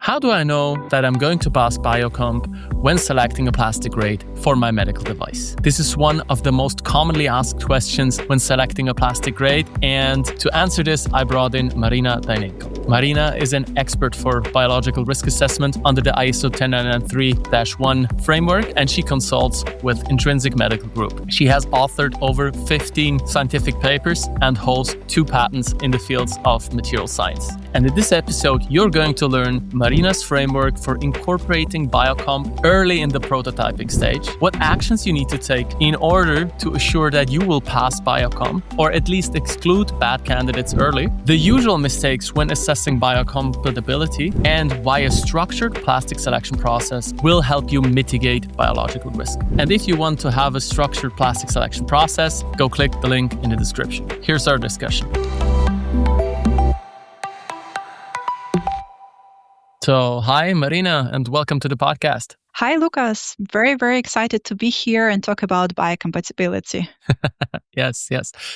How do I know that I'm going to pass Biocomp when selecting a plastic grade for my medical device? This is one of the most commonly asked questions when selecting a plastic grade, and to answer this, I brought in Marina Daineko. Marina is an expert for biological risk assessment under the ISO 10993-1 framework, and she consults with Intrinsic Medical Group. She has authored over 15 scientific papers and holds 2 patents in the fields of material science. And in this episode, you're going to learn Marina's framework for incorporating Biocomp early in the prototyping stage, what actions you need to take in order to assure that you will pass Biocomp, or at least exclude bad candidates early, the usual mistakes when assessing biocompatibility, and why a structured plastic selection process will help you mitigate biological risk. And if you want to have a structured plastic selection process, go click the link in the description. Here's our discussion. So, hi, Marina, and welcome to the podcast. Hi, Lucas. Very, very excited to be here and talk about biocompatibility. Yes.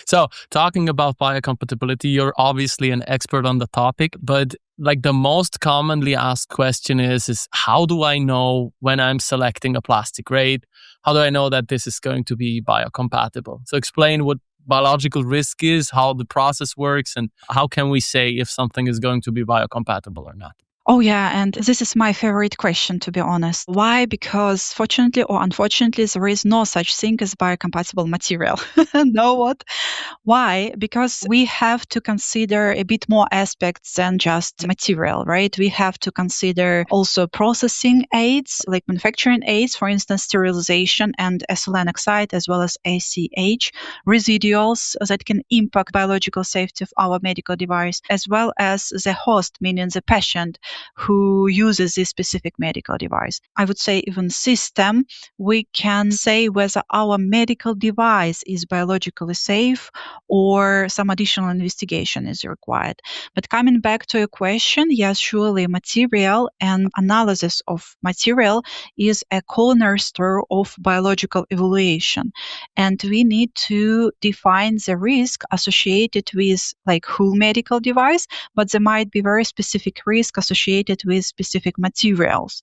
So, talking about biocompatibility, you're obviously an expert on the topic, but the most commonly asked question is how do I know when I'm selecting a plastic grade? How do I know that this is going to be biocompatible? So, explain what biological risk is, how the process works, and how can we say if something is going to be biocompatible or not? Oh, yeah. And this is my favorite question, to be honest. Why? Because fortunately or unfortunately, there is no such thing as biocompatible material. Know what? Why? Because we have to consider a bit more aspects than just material, right? We have to consider also processing aids, like manufacturing aids, for instance, sterilization and ethylene oxide, as well as ACH, residuals that can impact biological safety of our medical device, as well as the host, meaning the patient who uses this specific medical device. I would say even system, we can say whether our medical device is biologically safe or some additional investigation is required. But coming back to your question, yes, surely material and analysis of material is a cornerstone of biological evaluation. And we need to define the risk associated with whole medical device, but there might be very specific risk associated with specific materials.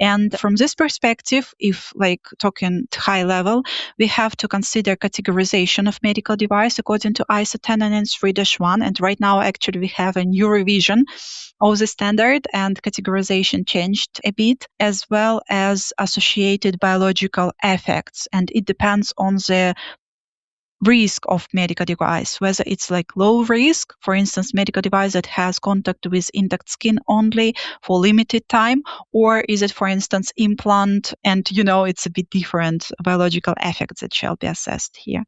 And from this perspective, if talking high level, we have to consider categorization of medical device according to ISO 10993-1. And right now, actually, we have a new revision of the standard, and categorization changed a bit, as well as associated biological effects. And it depends on the risk of medical device, whether it's low risk, for instance, medical device that has contact with intact skin only for limited time, or is it, for instance, implant, and it's a bit different biological effects that shall be assessed here.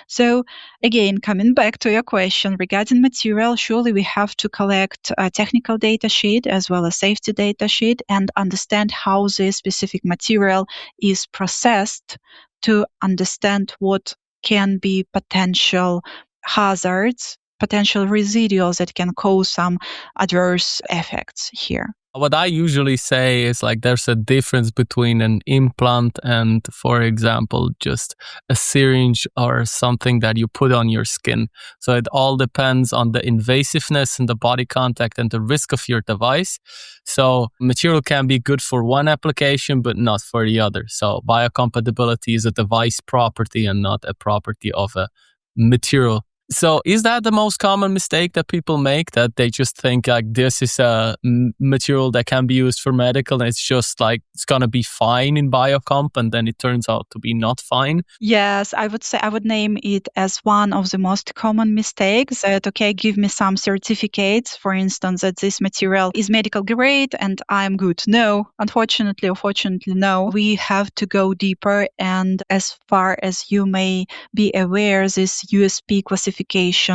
So again, coming back to your question regarding material, surely we have to collect a technical data sheet as well as safety data sheet and understand how this specific material is processed to understand what can be potential hazards, potential residuals that can cause some adverse effects here. What I usually say is there's a difference between an implant and, for example, just a syringe or something that you put on your skin. So it all depends on the invasiveness and the body contact and the risk of your device. So material can be good for one application, but not for the other. So biocompatibility is a device property and not a property of a material. So is that the most common mistake that people make, that they just think this is a material that can be used for medical and it's just it's going to be fine in Biocomp, and then it turns out to be not fine? Yes, I would name it as one of the most common mistakes that, give me some certificates, for instance, that this material is medical grade and I'm good. No, unfortunately or fortunately, no. We have to go deeper, and as far as you may be aware, this USP classification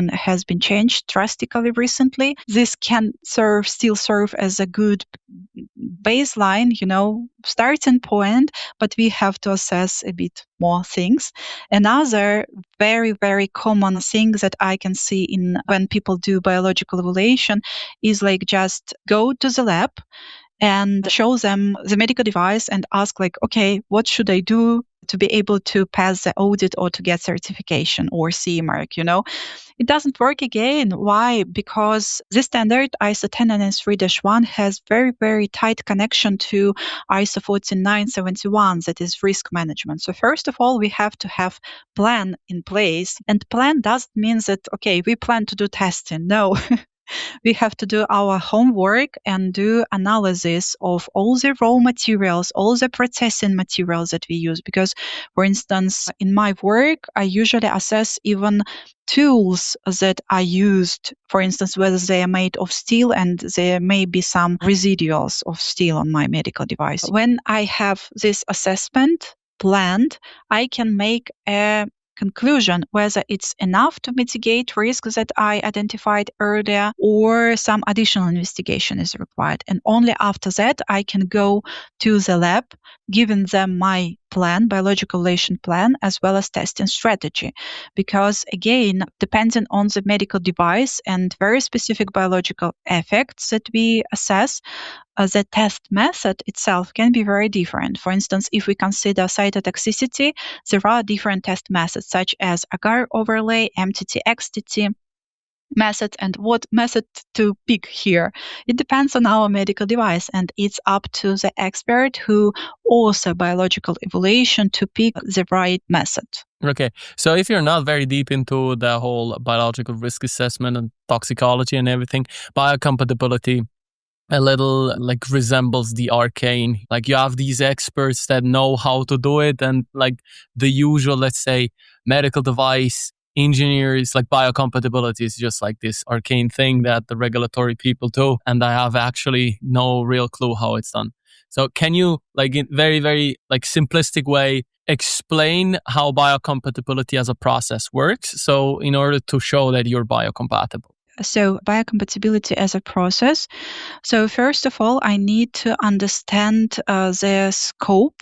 has been changed drastically recently. This can still serve as a good baseline, starting point, but we have to assess a bit more things. Another very, very common thing that I can see when people do biological evaluation is just go to the lab and show them the medical device and ask like, okay, what should I do to be able to pass the audit or to get certification or CE mark, It doesn't work again. Why? Because this standard ISO 10993-1 has very, very tight connection to ISO 14971, that is risk management. So first of all, we have to have plan in place. And plan doesn't mean that, okay, we plan to do testing. No. We have to do our homework and do analysis of all the raw materials, all the processing materials that we use. Because, for instance, in my work, I usually assess even tools that are used, for instance, whether they are made of steel and there may be some residuals of steel on my medical device. When I have this assessment planned, I can make a conclusion whether it's enough to mitigate risks that I identified earlier or some additional investigation is required. And only after that, I can go to the lab, giving them my plan, biological evaluation plan, as well as testing strategy. Because again, depending on the medical device and very specific biological effects that we assess, the test method itself can be very different. For instance, if we consider cytotoxicity, there are different test methods such as agar overlay, MTT, XTT method, and what method to pick here. It depends on our medical device, and it's up to the expert who also biological evaluation to pick the right method. Okay, so if you're not very deep into the whole biological risk assessment and toxicology and everything, biocompatibility a little like resembles the arcane. Like you have these experts that know how to do it, and like the usual, let's say, medical device engineers, like biocompatibility is just like this arcane thing that the regulatory people do, and I have actually no real clue how it's done. So can you, like in very, very like simplistic way, explain how biocompatibility as a process works? So in order to show that you're biocompatible. So biocompatibility as a process. So first of all, I need to understand the scope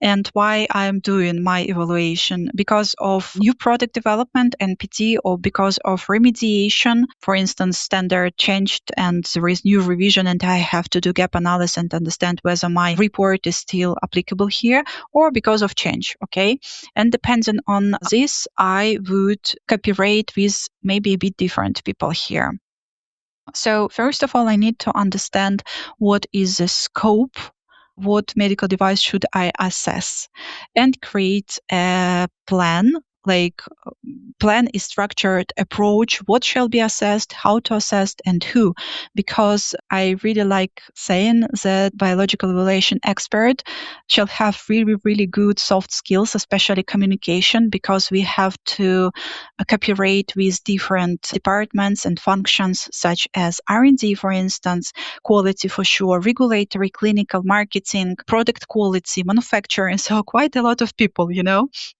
and why I'm doing my evaluation. Because of new product development, NPT, or because of remediation, for instance, standard changed and there is new revision and I have to do gap analysis and understand whether my report is still applicable here, or because of change, okay? And depending on this, I would cooperate with maybe a bit different people here. So first of all, I need to understand what is the scope, what medical device should I assess, and create a plan. Like plan is structured approach, what shall be assessed, how to assess, and who. Because I really like saying that biological evaluation expert shall have really, really good soft skills, especially communication, because we have to cooperate with different departments and functions such as R&D, for instance, quality for sure, regulatory, clinical, marketing, product quality, manufacturing. So quite a lot of people,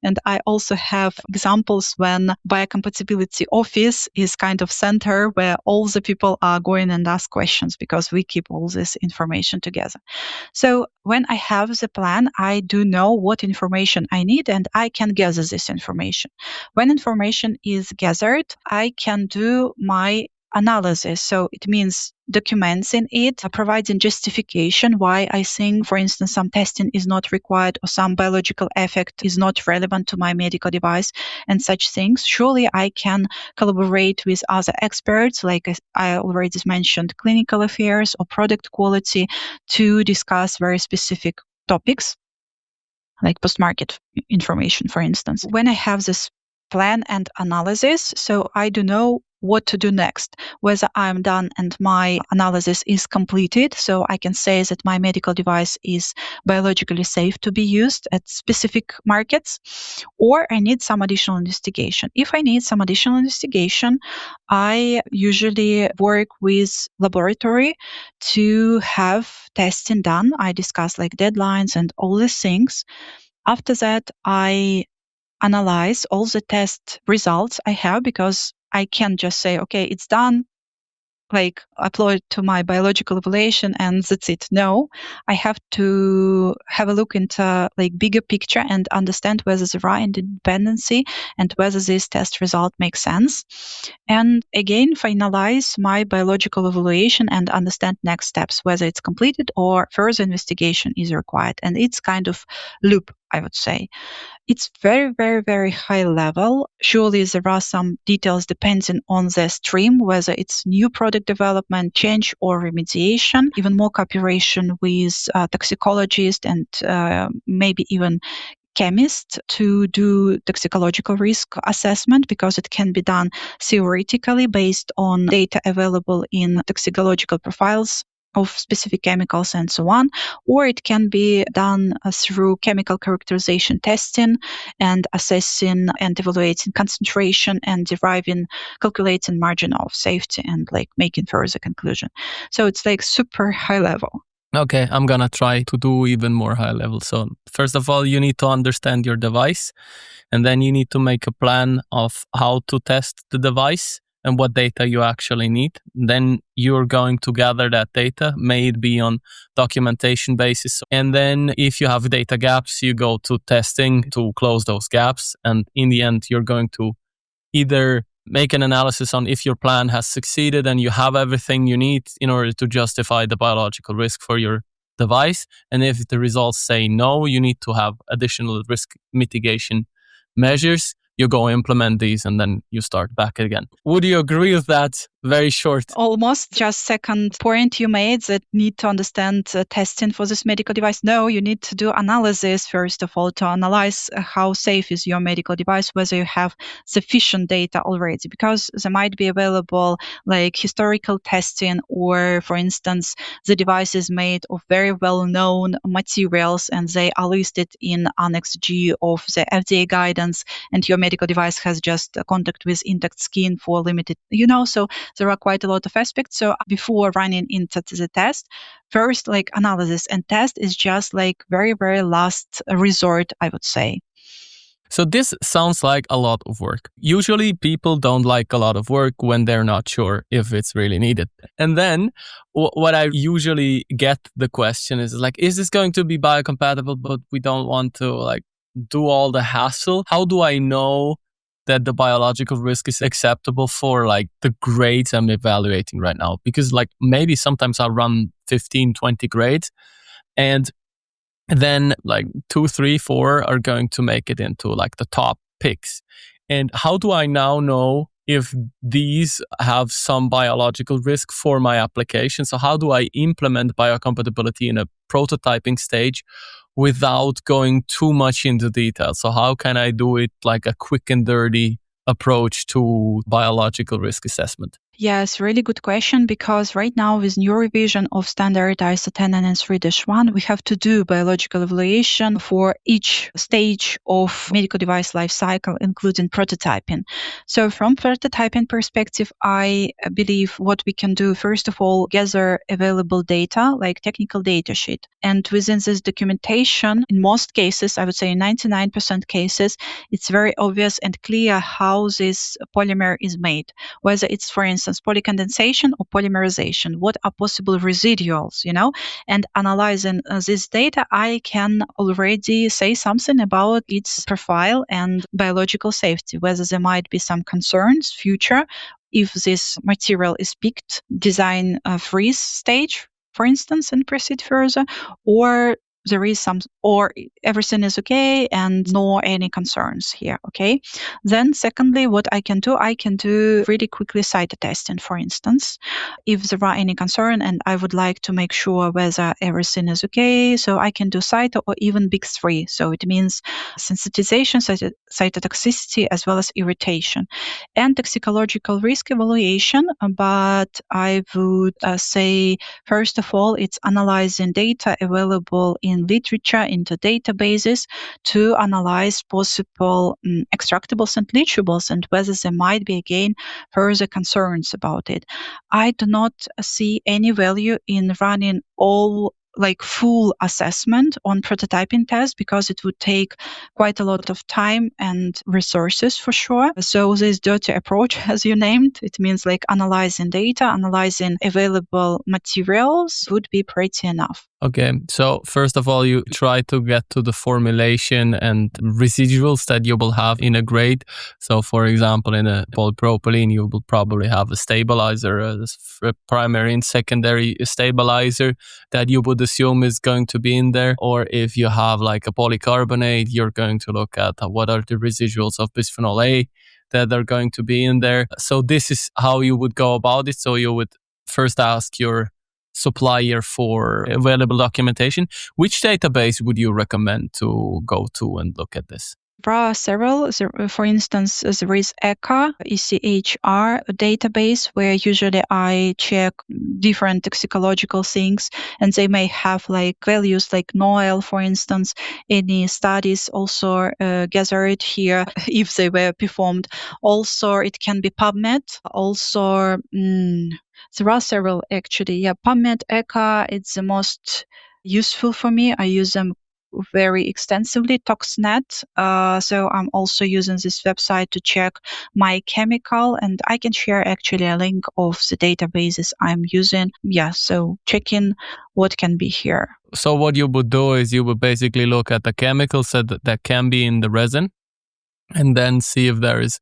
And I also have examples when biocompatibility office is kind of center where all the people are going and ask questions because we keep all this information together. So when I have the plan, I do know what information I need and I can gather this information. When information is gathered, I can do my analysis. So it means documenting it, providing justification why I think, for instance, some testing is not required or some biological effect is not relevant to my medical device and such things. Surely I can collaborate with other experts, like I already mentioned, clinical affairs or product quality, to discuss very specific topics, like post-market information, for instance. When I have this plan and analysis, so I do know what to do next, whether I'm done and my analysis is completed, so I can say that my medical device is biologically safe to be used at specific markets, or I need some additional investigation. If I need some additional investigation, I usually work with laboratory to have testing done. I discuss like deadlines and all these things. After that, I analyze all the test results I have, because I can't just say, okay, it's done, apply to my biological evaluation and that's it. No, I have to have a look into bigger picture and understand whether there are interdependency and whether this test result makes sense. And again, finalize my biological evaluation and understand next steps, whether it's completed or further investigation is required. And it's kind of loop, I would say. It's very, very, very high level. Surely there are some details depending on the stream, whether it's new product development, change, or remediation, even more cooperation with toxicologists and maybe even chemists to do toxicological risk assessment, because it can be done theoretically based on data available in toxicological profiles of specific chemicals and so on, or it can be done through chemical characterization testing and assessing and evaluating concentration and calculating margin of safety and making further conclusion. So it's super high level. Okay, I'm gonna try to do even more high level. So first of all, you need to understand your device, and then you need to make a plan of how to test the device and what data you actually need. Then you're going to gather that data, may it be on documentation basis. And then if you have data gaps, you go to testing to close those gaps. And in the end, you're going to either make an analysis on if your plan has succeeded and you have everything you need in order to justify the biological risk for your device. And if the results say no, you need to have additional risk mitigation measures. You go implement these and then you start back again. Would you agree with that? Very short. Almost. Just second point you made, that need to understand testing for this medical device. No, you need to do analysis first of all to analyze how safe is your medical device, whether you have sufficient data already, because there might be available historical testing, or for instance, the device is made of very well-known materials and they are listed in Annex G of the FDA guidance, and your medical device has just contact with intact skin for limited, so there are quite a lot of aspects. So before running into the test, first analysis and test is just very, very last resort, I would say. So this sounds like a lot of work. Usually people don't like a lot of work when they're not sure if it's really needed. And then what I usually get the question is is this going to be biocompatible, but we don't want to do all the hassle? How do I know that the biological risk is acceptable for the grades I'm evaluating right now? Because maybe sometimes I run 15, 20 grades and then 2, 3, 4 are going to make it into the top picks. And how do I now know if these have some biological risk for my application? So how do I implement biocompatibility in a prototyping stage without going too much into detail? So how can I do it a quick and dirty approach to biological risk assessment? Yes, really good question, because right now with new revision of standard ISO 10993-1, we have to do biological evaluation for each stage of medical device life cycle, including prototyping. So from prototyping perspective, I believe what we can do, first of all, gather available data, technical data sheet. And within this documentation, in most cases, I would say 99% cases, it's very obvious and clear how this polymer is made, whether it's, for instance, polycondensation or polymerization, what are possible residuals, and analyzing this data, I can already say something about its profile and biological safety, whether there might be some concerns future if this material is picked design freeze stage, for instance, and proceed further, or there is some, or everything is okay and no any concerns here, okay? Then secondly, what I can do really quickly cytotesting, for instance, if there are any concern and I would like to make sure whether everything is okay, so I can do cyto or even big 3. So it means sensitization, cytotoxicity, as well as irritation. And toxicological risk evaluation, but I would say, first of all, it's analyzing data available in literature into databases to analyze possible extractables and leachables and whether there might be, again, further concerns about it. I do not see any value in running all like full assessment on prototyping test because it would take quite a lot of time and resources for sure. So this dirty approach, as you named, it means like analyzing data, analyzing available materials would be pretty enough. Okay, so first of all, you try to get to the formulation and residuals that you will have in a grade. So for example, in a polypropylene, you will probably have a stabilizer, a primary and secondary stabilizer that you would assume is going to be in there. Or if you have like a polycarbonate, you're going to look at what are the residuals of bisphenol A that are going to be in there. So this is how you would go about it. So you would first ask your supplier for available documentation. Which database would you recommend to go to and look at this? There are several. For instance, there is ECHR database where usually I check different toxicological things, and they may have like values like NOEL, for instance. Any studies also gathered here if they were performed. Also, it can be PubMed. Also, there are several actually. Yeah, PubMed, ECHA, it's the most useful for me. I use them very extensively. Toxnet. So I'm also using this website to check my chemical, and I can share actually a link of the databases I'm using. Yeah, so checking what can be here. So what you would do is you would basically look at the chemicals that can be in the resin, and then see if there is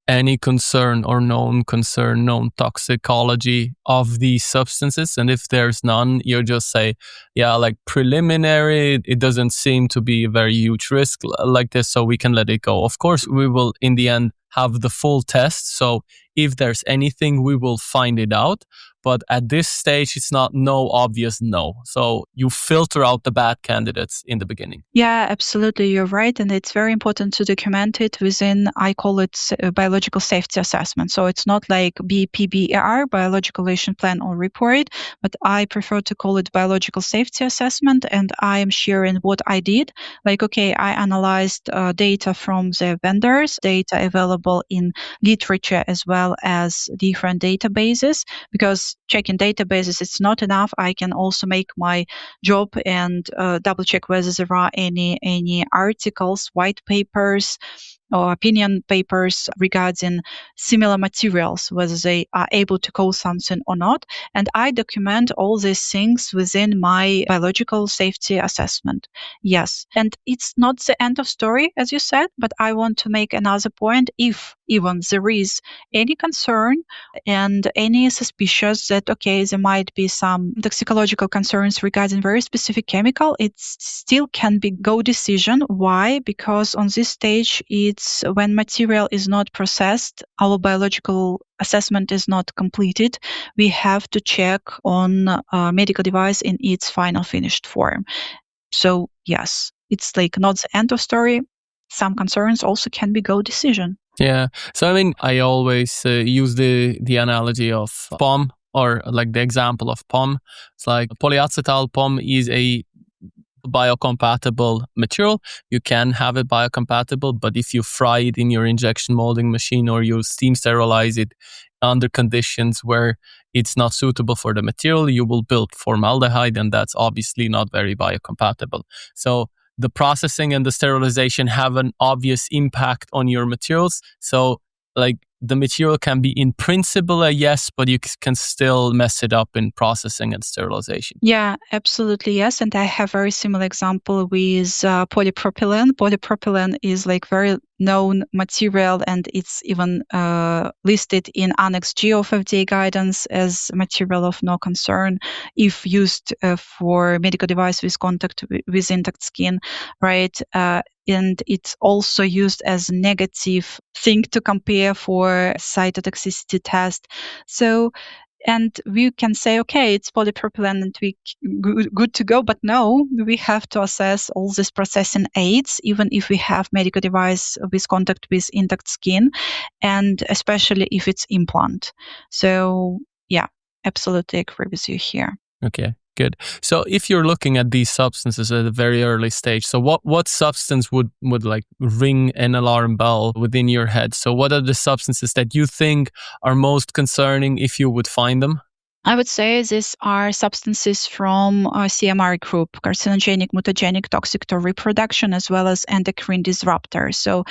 any concern, known toxicology of these substances. And if there's none, you just say, yeah, like preliminary, it doesn't seem to be a very huge risk like this, so we can let it go. Of course, we will in the end have the full test. So if there's anything, we will find it out. But at this stage, it's not no obvious no. So you filter out the bad candidates in the beginning. Yeah, absolutely. You're right. And it's very important to document it within, I call it biological safety assessment. So it's not like BPBAR, biological action plan or report, but I prefer to call it biological safety assessment. And I am sharing what I did. Like, okay, I analyzed data from the vendors, data available in literature as well as different databases, because checking databases, it's not enough. I can also make my job and double check whether there are any articles, white papers, or opinion papers regarding similar materials, whether they are able to cause something or not. And I document all these things within my biological safety assessment. Yes. And it's not the end of story, as you said, but I want to make another point. If even there is any concern and any suspicious that, okay, there might be some toxicological concerns regarding very specific chemical, it still can be go decision. Why? Because on this stage, it's when material is not processed, our biological assessment is not completed. We have to check on medical device in its final finished form. So yes, it's like not the end of story. Some concerns also can be go decision. Yeah. So I mean, I always use the analogy of POM, or like the example of POM. It's like polyacetal POM is a biocompatible material. You can have it biocompatible, but if you fry it in your injection molding machine or you steam sterilize it under conditions where it's not suitable for the material, you will build formaldehyde, and that's obviously not very biocompatible. So the processing and the sterilization have an obvious impact on your materials. So like the material can be in principle a yes, but you can still mess it up in processing and sterilization. Yeah, absolutely yes. And I have very similar example with polypropylene. Polypropylene is like very known material, and it's even listed in Annex G of FDA guidance as material of no concern if used for medical device with contact with intact skin, right? And it's also used as a negative thing to compare for cytotoxicity test. So, and we can say, okay, it's polypropylene and we good to go. But no, we have to assess all these processing aids, even if we have medical device with contact with intact skin, and especially if it's implant. So yeah, absolutely agree with you here. Okay. Good. So if you're looking at these substances at a very early stage, so what substance would like ring an alarm bell within your head? So what are the substances that you think are most concerning if you would find them? I would say these are substances from CMR group, carcinogenic, mutagenic, toxic to reproduction, as well as endocrine disruptors. So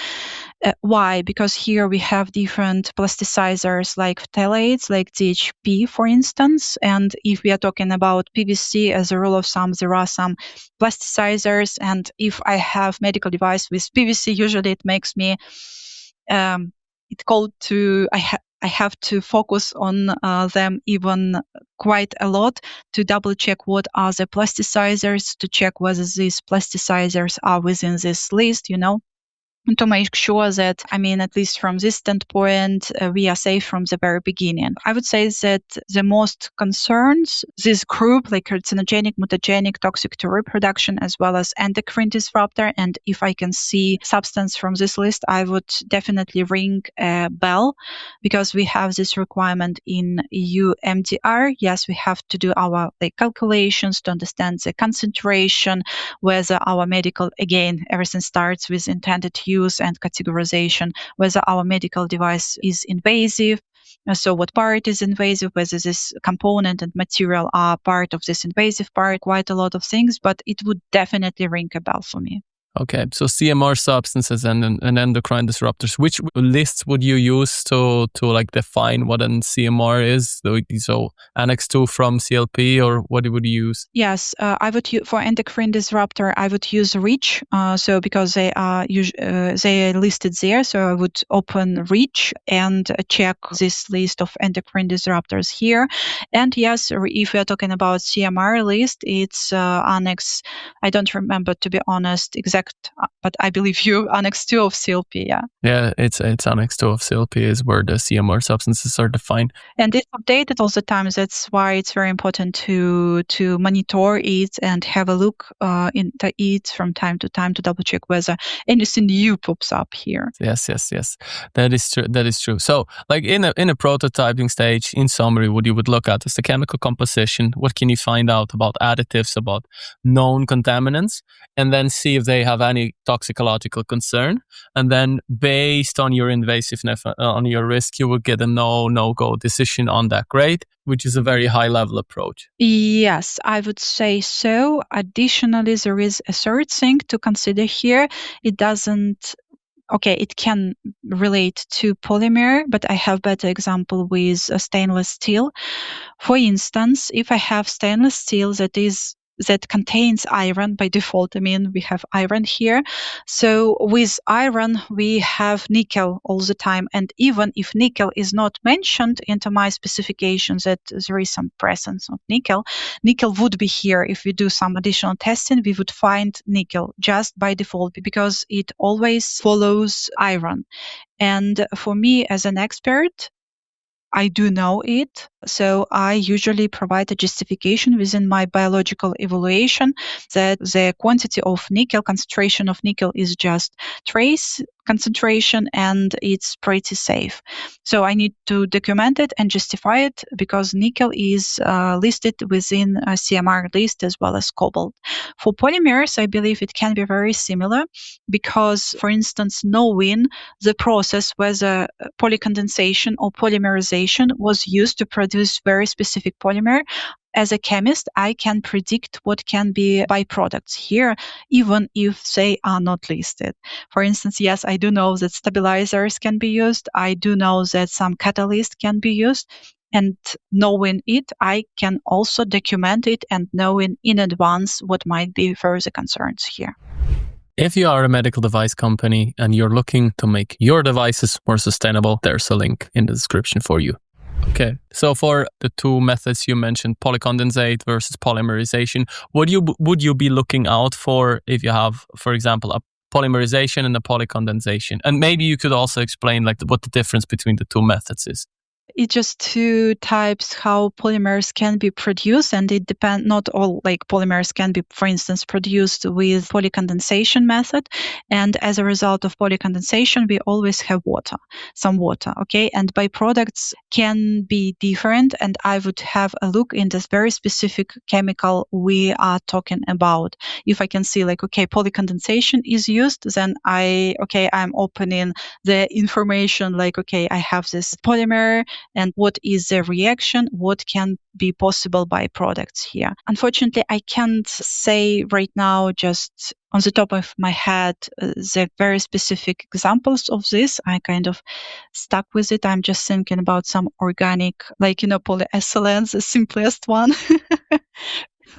why? Because here we have different plasticizers like phthalates, like DHP, for instance. And if we are talking about PVC, as a rule of thumb, there are some plasticizers. And if I have medical device with PVC, usually it makes me it called to I have to focus on them even quite a lot to double check what are the plasticizers, to check whether these plasticizers are within this list, and to make sure that, at least from this standpoint, we are safe from the very beginning. I would say that the most concerns this group, like carcinogenic, mutagenic, toxic to reproduction, as well as endocrine disruptor. And if I can see substance from this list, I would definitely ring a bell, because we have this requirement in EU MDR. Yes, we have to do our calculations to understand the concentration, whether our medical, again, everything starts with intended use and categorization, whether our medical device is invasive, so what part is invasive, whether this component and material are part of this invasive part, quite a lot of things, but it would definitely ring a bell for me. Okay, so CMR substances and endocrine disruptors. Which lists would you use to define what an CMR is? So Annex 2 from CLP, or what would you use? Yes, I would use, for endocrine disruptor, I would use REACH. So because they are listed there, so I would open REACH and check this list of endocrine disruptors here. And yes, if we are talking about CMR list, it's Annex. I don't remember, to be honest, exact, but I believe Annex 2 of CLP, yeah. Yeah, it's Annex 2 of CLP is where the CMR substances are defined. And it's updated all the time. That's why it's very important to monitor it and have a look into it from time to time to double check whether anything new pops up here. Yes. That is true. So, in a prototyping stage, in summary, what you would look at is the chemical composition. What can you find out about additives, about known contaminants, and then see if they have any toxicological concern. And then based on your invasiveness, on your risk, you will get a no-go decision on that grade, which is a very high-level approach. Yes, I would say so. Additionally, there is a third thing to consider here. It can relate to polymer, but I have better example with stainless steel. For instance, if I have stainless steel that contains iron by default, we have iron here. So with iron, we have nickel all the time. And even if nickel is not mentioned into my specifications that there is some presence of nickel would be here. If we do some additional testing, we would find nickel just by default, because it always follows iron. And for me as an expert, I do know it, so I usually provide a justification within my biological evaluation that the quantity of nickel, concentration of nickel is just trace concentration and it's pretty safe. So I need to document it and justify it, because nickel is listed within a CMR list as well as cobalt. For polymers, I believe it can be very similar, because, for instance, knowing the process whether polycondensation or polymerization was used to produce very specific polymer, as a chemist, I can predict what can be byproducts here, even if they are not listed. For instance, yes, I do know that stabilizers can be used. I do know that some catalyst can be used. And knowing it, I can also document it and knowing in advance what might be further concerns here. If you are a medical device company and you're looking to make your devices more sustainable, there's a link in the description for you. Okay, so for the two methods you mentioned, polycondensate versus polymerization, would you be looking out for if you have, for example, a polymerization and a polycondensation? And maybe you could also explain what the difference between the two methods is. It's just two types how polymers can be produced, and it depends. Not all polymers can be, for instance, produced with polycondensation method. And as a result of polycondensation, we always have some water. Okay, and byproducts can be different. And I would have a look in this very specific chemical we are talking about. If I can see polycondensation is used, then I'm opening the information I have this polymer and what is the reaction, what can be possible byproducts here. Unfortunately, I can't say right now just on the top of my head the very specific examples of this. I kind of stuck with it. I'm just thinking about some organic, like, polyethylene, the simplest one.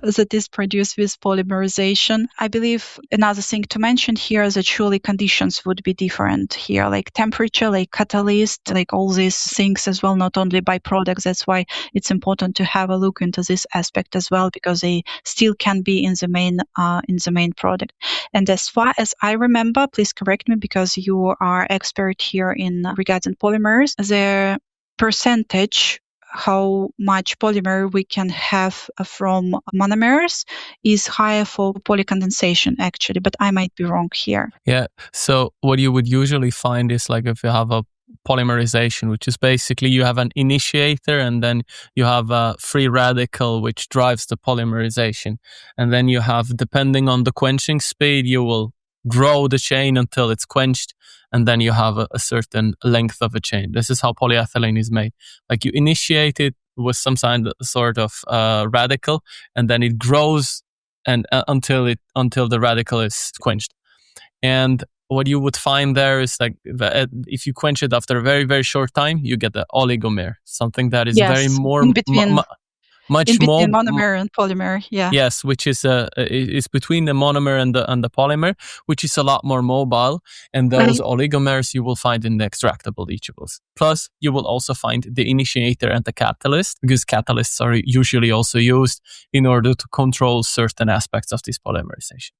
That is produced with polymerization. I believe another thing to mention here is that surely conditions would be different here, like temperature, like catalyst, like all these things as well, not only byproducts. That's why it's important to have a look into this aspect as well, because they still can be in the main product. And as far as I remember, please correct me because you are expert here in regarding polymers, the percentage how much polymer we can have from monomers is higher for polycondensation actually, but I might be wrong here. Yeah. So what you would usually find is like if you have a polymerization, which is basically you have an initiator and then you have a free radical which drives the polymerization. And then you have, depending on the quenching speed, you will grow the chain until it's quenched, and then you have a certain length of a chain. This is how polyethylene is made. Like you initiate it with some sort of radical, and then it grows and until the radical is quenched. And what you would find there is like if you quench it after a very, very short time, you get the oligomer, something that is very more in between. Much in between more monomer and polymer, yeah. Yes, which is between the monomer and the polymer, which is a lot more mobile. And those oligomers you will find in the extractable leachables. Plus, you will also find the initiator and the catalyst, because catalysts are usually also used in order to control certain aspects of this polymerization.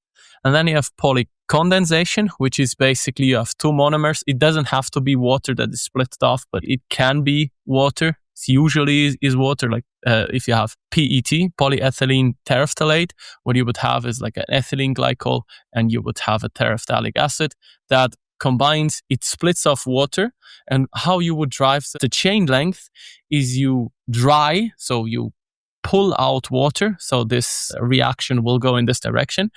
And then you have polycondensation, which is basically you have two monomers. It doesn't have to be water that is split off, but it can be water. It usually is water. Like if you have PET, polyethylene terephthalate, what you would have is like an ethylene glycol, and you would have a terephthalic acid that combines, it splits off water. And how you would drive the chain length is you dry, so you pull out water, so this reaction will go in this direction,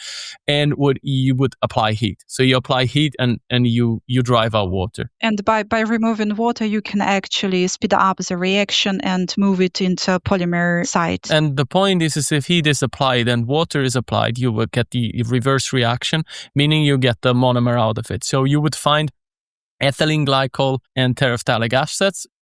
and what you would apply heat. So you apply heat and you drive out water. And by removing water, you can actually speed up the reaction and move it into polymer site. And the point is if heat is applied and water is applied, you will get the reverse reaction, meaning you get the monomer out of it. So you would find ethylene glycol and terephthalic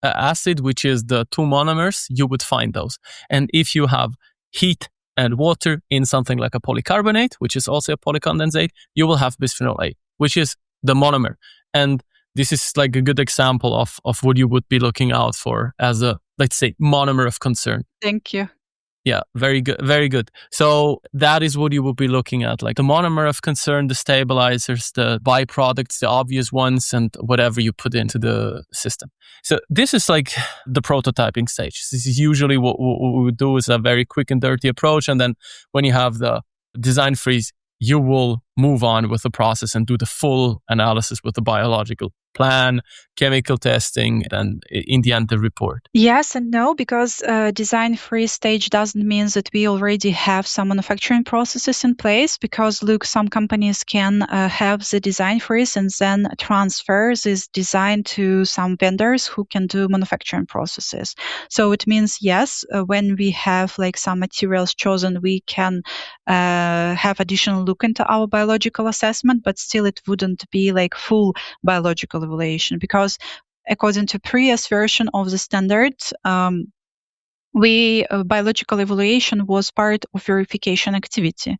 acid, which is the two monomers, you would find those. And if you have heat and water in something like a polycarbonate, which is also a polycondensate, you will have bisphenol A, which is the monomer. And this is like a good example of what you would be looking out for as a, let's say, monomer of concern. Thank you. Yeah, very good. Very good. So that is what you will be looking at, like the monomer of concern, the stabilizers, the byproducts, the obvious ones, and whatever you put into the system. So this is like the prototyping stage. This is usually what we would do is a very quick and dirty approach. And then when you have the design freeze, you will move on with the process and do the full analysis with the biological plan, chemical testing, and in the end, the report. Yes and no, because design freeze stage doesn't mean that we already have some manufacturing processes in place, because look, some companies can have the design freeze and then transfer this design to some vendors who can do manufacturing processes. So it means, yes, when we have like some materials chosen, we can have additional look into our biological assessment, but still it wouldn't be like full biological evaluation, because according to previous version of the standard, biological evaluation was part of verification activity,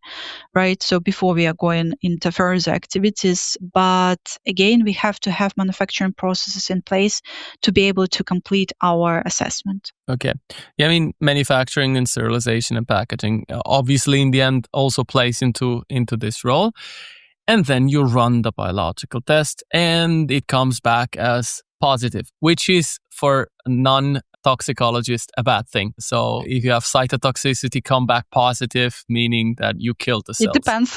right? So before we are going into further activities, but again, we have to have manufacturing processes in place to be able to complete our assessment. Okay. Yeah, I mean, manufacturing and sterilization and packaging obviously in the end also plays into this role. And then you run the biological test and it comes back as positive, which is for non-toxicologist a bad thing. So if you have cytotoxicity come back positive, meaning that you killed the cells. It depends.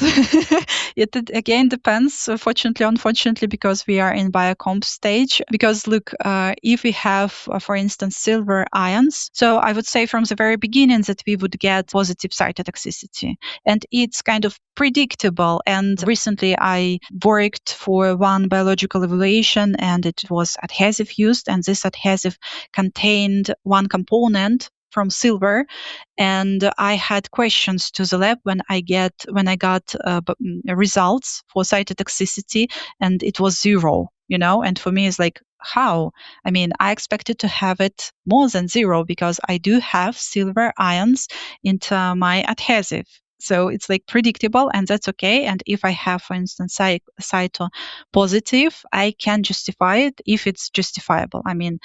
It again depends, fortunately, unfortunately, because we are in Biocomp stage. Because look, if we have, for instance, silver ions, so I would say from the very beginning that we would get positive cytotoxicity. And it's kind of predictable. And recently I worked for one biological evaluation and it was adhesive used, and this adhesive contained find one component from silver, and I had questions to the lab when I got results for cytotoxicity, and it was 0. And for me, it's like, how? I mean, I expected to have it more than 0 because I do have silver ions into my adhesive. So it's like predictable, and that's okay. And if I have, for instance, cyto positive, I can justify it if it's justifiable. I mean,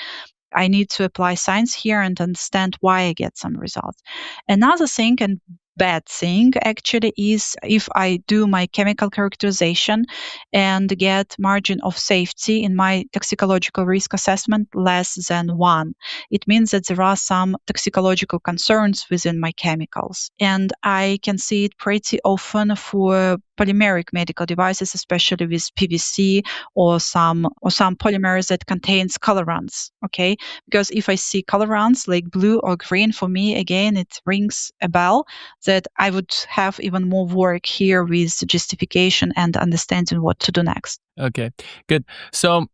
I need to apply science here and understand why I get some results. Another thing and bad thing actually is if I do my chemical characterization and get margin of safety in my toxicological risk assessment less than 1. It means that there are some toxicological concerns within my chemicals. And I can see it pretty often for polymeric medical devices, especially with PVC or some polymers that contains colorants. Okay, because if I see colorants like blue or green, for me again it rings a bell that I would have even more work here with justification and understanding what to do next. Okay, good. So,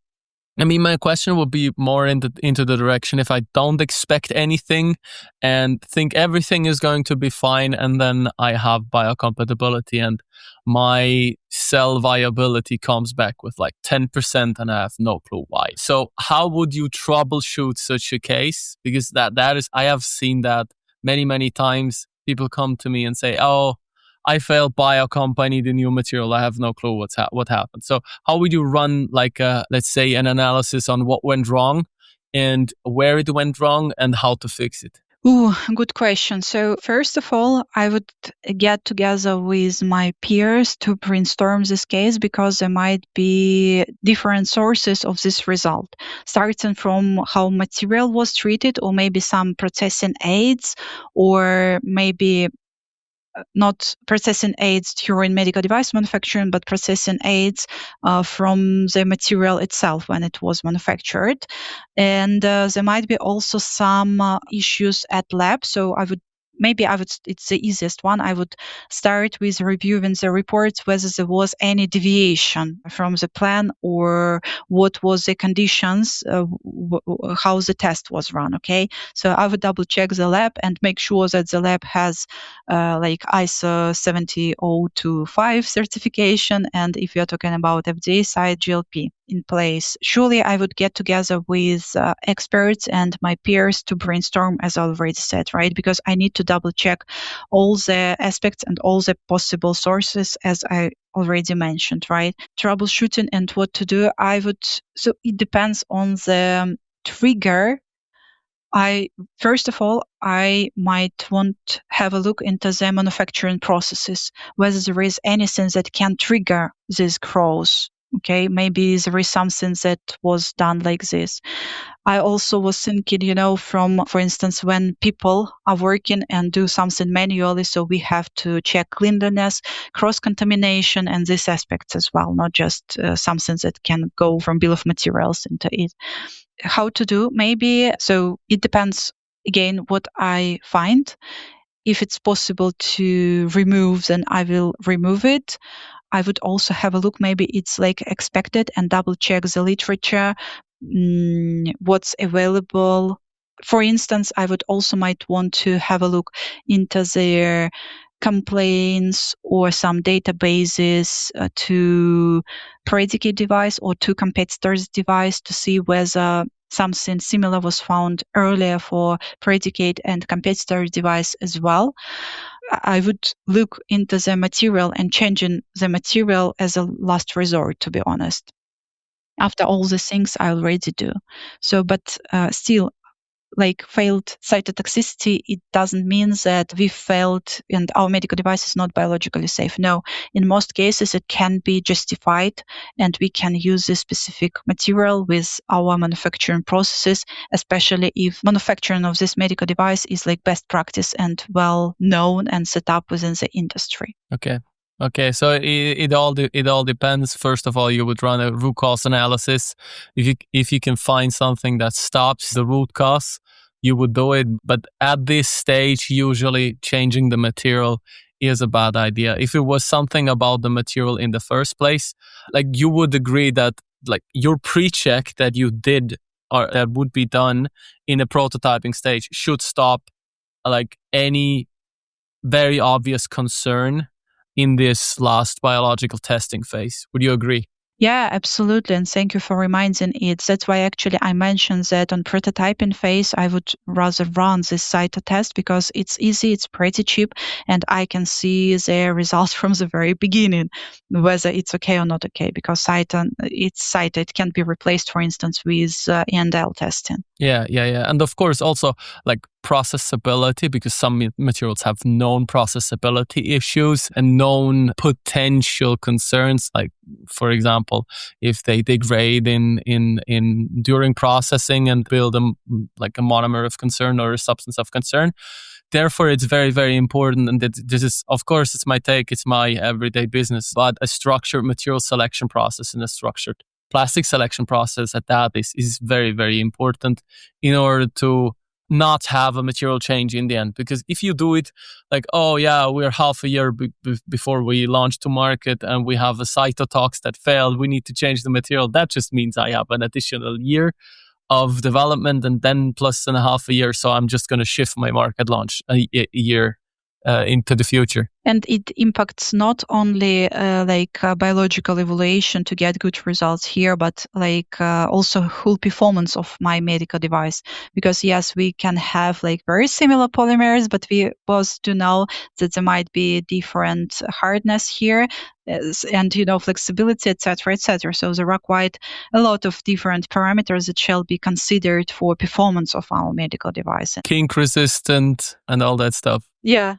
I mean, my question would be more into the direction if I don't expect anything and think everything is going to be fine, and then I have biocompatibility and my cell viability comes back with like 10% and I have no clue why. So how would you troubleshoot such a case? Because that is, I have seen that many times. People come to me and say, oh, I failed Biocomp, I need a new material. I have no clue what happened. So how would you run let's say an analysis on what went wrong and where it went wrong and how to fix it? Ooh, good question. So first of all, I would get together with my peers to brainstorm this case because there might be different sources of this result, starting from how material was treated or maybe some processing aids or maybe not processing aids during medical device manufacturing, but processing aids from the material itself when it was manufactured. And there might be also some issues at lab. So it's the easiest one. I would start with reviewing the reports, whether there was any deviation from the plan or what was the conditions, how the test was run. Okay. So I would double check the lab and make sure that the lab has like ISO 70025 certification. And if you're talking about FDA side, GLP in place. Surely I would get together with experts and my peers to brainstorm, as I already said, right? Because I need to double check all the aspects and all the possible sources, as I already mentioned, right? Troubleshooting and what to do. So it depends on the trigger. First of all, I might want to have a look into the manufacturing processes, whether there is anything that can trigger this growth. Okay, maybe there is something that was done like this. I also was thinking, for instance, when people are working and do something manually, so we have to check cleanliness, cross-contamination, and these aspects as well, not just something that can go from bill of materials into it. How to do, maybe. So it depends, again, what I find. If it's possible to remove, then I will remove it. I would also have a look, maybe it's like expected, and double check the literature, what's available. For instance, I would also might want to have a look into their complaints or some databases to predicate device or to competitors' device to see whether something similar was found earlier for predicate and competitor device as well. I would look into the material and changing the material as a last resort, to be honest. After all the things I already do. So, but still, like failed cytotoxicity, it doesn't mean that we failed and our medical device is not biologically safe. No, in most cases, it can be justified and we can use this specific material with our manufacturing processes, especially if manufacturing of this medical device is like best practice and well known and set up within the industry. Okay, so it all depends. First of all, you would run a root cause analysis. If you can find something that stops the root cause, you would do it. But at this stage, usually changing the material is a bad idea. If it was something about the material in the first place, like you would agree that like your pre-check that you did or that would be done in a prototyping stage should stop like any very obvious concern in this last biological testing phase. Would you agree? Yeah, absolutely. And thank you for reminding it. That's why actually I mentioned that on prototyping phase, I would rather run this cyto test because it's easy, it's pretty cheap, and I can see the results from the very beginning, whether it's okay or not okay, because cyto, it can be replaced, for instance, with ENDL testing. Yeah. And of course, also like processability, because some materials have known processability issues and known potential concerns. Like, for example, if they degrade in during processing and build like a monomer of concern or a substance of concern. Therefore, it's very, very important. And that this is, of course, it's my take, it's my everyday business, but a structured material selection process and a structured plastic selection process at that is very, very important in order to not have a material change in the end. Because if you do it like, oh yeah, we're half a year before we launch to market and we have a cytotox that failed, we need to change the material. That just means I have an additional year of development and then plus and a half a year. So I'm just going to shift my market launch a year into the future. And it impacts not only biological evaluation to get good results here, but also whole performance of my medical device. Because yes, we can have very similar polymers, but we both do know that there might be different hardness here and flexibility, etc., etc. So there are quite a lot of different parameters that shall be considered for performance of our medical device. Kink resistant and all that stuff. Yeah.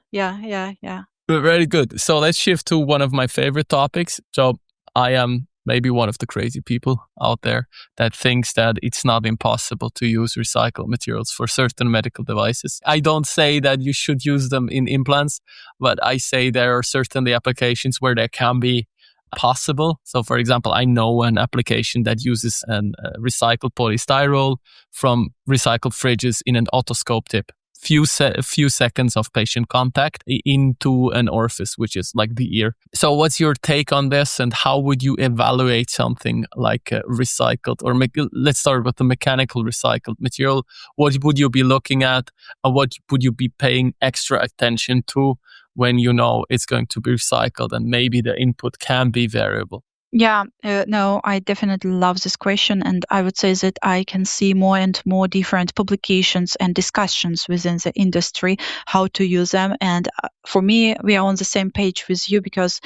Very good. So let's shift to one of my favorite topics. So I am maybe one of the crazy people out there that thinks that it's not impossible to use recycled materials for certain medical devices. I don't say that you should use them in implants, but I say there are certainly applications where they can be possible. So for example, I know an application that uses a recycled polystyrol from recycled fridges in an otoscope tip. Few seconds of patient contact into an orifice, which is like the ear. So what's your take on this, and how would you evaluate something like recycled, or let's start with the mechanical recycled material? What would you be looking at, and what would you be paying extra attention to when you know it's going to be recycled and maybe the input can be variable? Yeah, no, I definitely love this question. And I would say that I can see more and more different publications and discussions within the industry, how to use them. And for me, we are on the same page with you because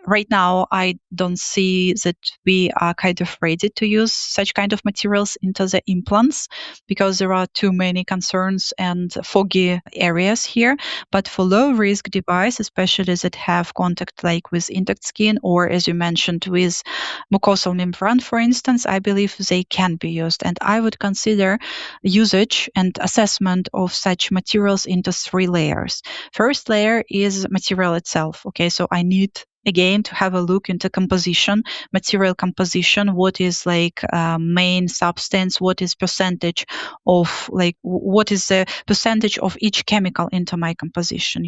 right now, I don't see that we are kind of ready to use such kind of materials into the implants because there are too many concerns and foggy areas here. But for low-risk device, especially that have contact with intact skin or, as you mentioned, with mucosal membrane, for instance, I believe they can be used. And I would consider usage and assessment of such materials into 3 layers. First layer is material itself. Okay, so I need again to have a look into composition, material composition, what is main substance, what is percentage of what is the percentage of each chemical into my composition.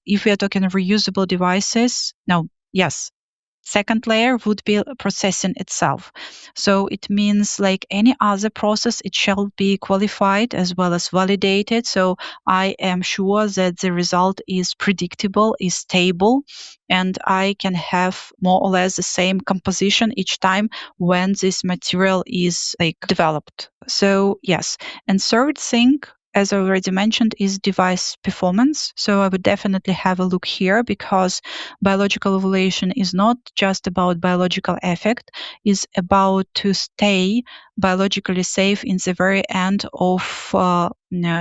If we are talking reusable devices, yes. Second layer would be processing itself. So it means like any other process, it shall be qualified as well as validated. So I am sure that the result is predictable, is stable, and I can have more or less the same composition each time when this material is developed. So yes. And third thing, as I already mentioned, is device performance. So I would definitely have a look here because biological evaluation is not just about biological effect, it's about to stay biologically safe in the very end of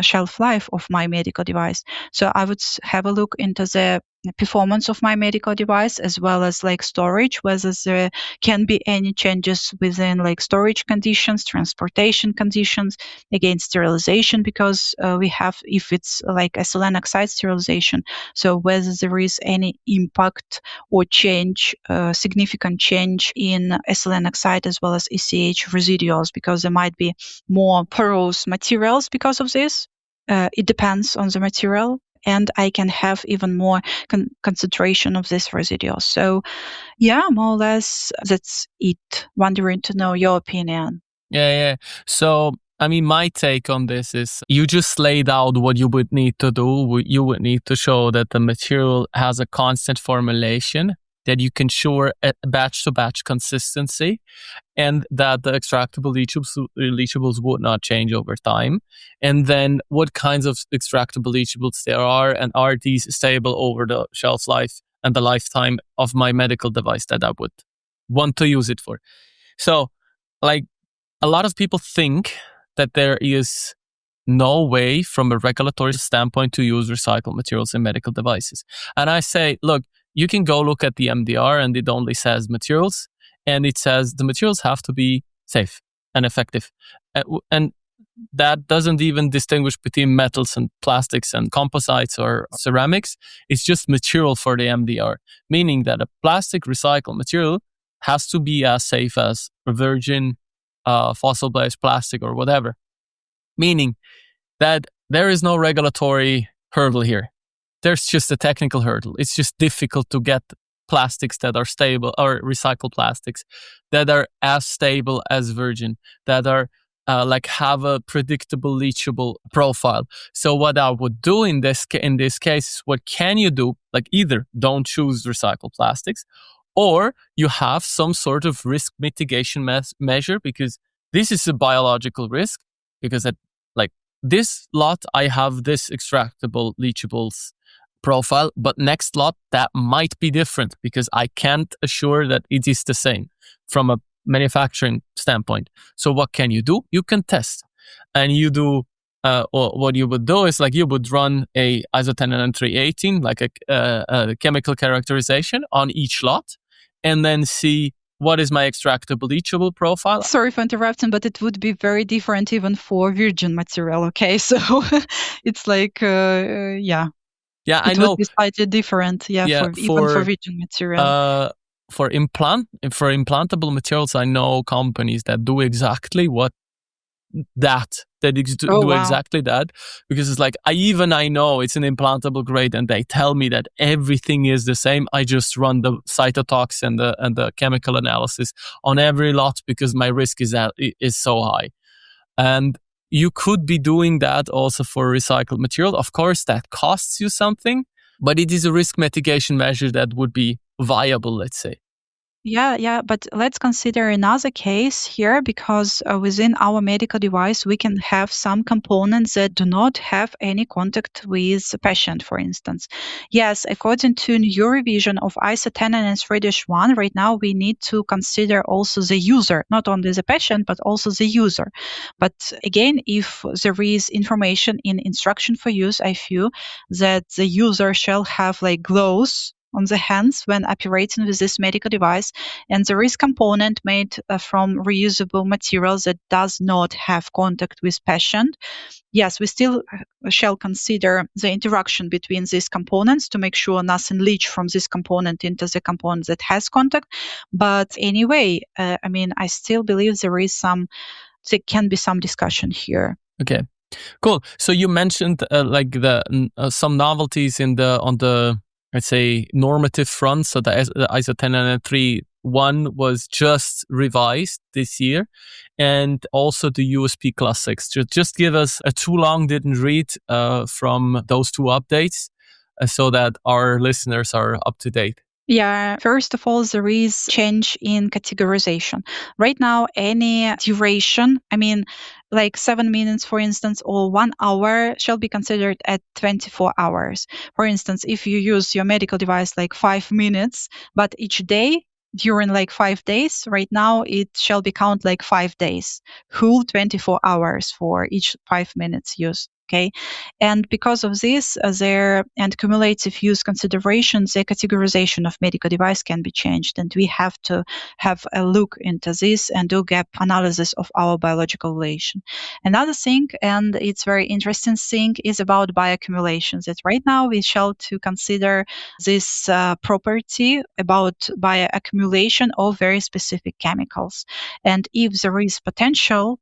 shelf life of my medical device. So I would have a look into the performance of my medical device as well as storage, whether there can be any changes within storage conditions, transportation conditions, again sterilization, because we have, if it's ethylene oxide sterilization, so whether there is any impact or change, significant change in ethylene oxide as well as ECH residuals, because there might be more porous materials because of this. It depends on the material, and I can have even more concentration of this residual. So yeah, more or less, that's it. Wondering to know your opinion. Yeah. So, I mean, my take on this is you just laid out what you would need to do. You would need to show that the material has a constant formulation, that you can ensure a batch-to-batch consistency, and that the extractable leachables would not change over time. And then what kinds of extractable leachables there are, and are these stable over the shelf life and the lifetime of my medical device that I would want to use it for. So, like, a lot of people think that there is no way from a regulatory standpoint to use recycled materials in medical devices. And I say, look, you can go look at the MDR and it only says materials, and it says the materials have to be safe and effective. And that doesn't even distinguish between metals and plastics and composites or ceramics. It's just material for the MDR, meaning that a plastic recycled material has to be as safe as a virgin fossil-based plastic or whatever. Meaning that there is no regulatory hurdle here. There's just a technical hurdle. It's just difficult to get plastics that are stable, or recycled plastics that are as stable as virgin, that are have a predictable leachable profile. So what I would do in this case, what can you do? Like, either don't choose recycled plastics, or you have some sort of risk mitigation measure, because this is a biological risk. Because at this lot, I have this extractable leachables profile, but next lot, that might be different, because I can't assure that it is the same from a manufacturing standpoint. So what can you do? You can test. And you do, or what you would do is, like, you would run a ISO 10318, like a chemical characterization on each lot, and then see what is my extractable leachable profile. Sorry for interrupting, but it would be very different even for virgin material. Okay, so it's like, Yeah, I it know. would be slightly different. Yeah, even for virgin material. For implantable materials, I know companies that do exactly exactly that, because it's like, I know it's an implantable grade, and they tell me that everything is the same. I just run the cytotox and the chemical analysis on every lot, because my risk is so high. And you could be doing that also for recycled material. Of course, that costs you something, but it is a risk mitigation measure that would be viable, let's say. Yeah, but let's consider another case here, because within our medical device, we can have some components that do not have any contact with the patient, for instance. Yes, according to new revision of ISO 10931, right now we need to consider also the user, not only the patient, but also the user. But again, if there is information in instruction for use, I feel that the user shall have like gloves on the hands when operating with this medical device, and there is component made from reusable materials that does not have contact with patient. Yes, we still shall consider the interaction between these components to make sure nothing leach from this component into the component that has contact. But anyway, I still believe there can be some discussion here. Okay. Cool. So you mentioned some novelties on the, let's say, normative front. So the ISO 10931 was just revised this year, and also the USP Class 6. Just give us a too long didn't read from those two updates, so that our listeners are up to date. Yeah, first of all, there is change in categorization. Right now, any duration, like 7 minutes, for instance, or 1 hour shall be considered at 24 hours. For instance, if you use your medical device like 5 minutes, but each day during like 5 days, right now it shall be count like 5 days, whole 24 hours for each 5 minutes use. Okay, and because of this, and cumulative use considerations, the categorization of medical device can be changed, and we have to have a look into this and do gap analysis of our biological relation. Another thing, and it's very interesting thing, is about bioaccumulations. That right now we shall to consider this property about bioaccumulation of very specific chemicals, and if there is potential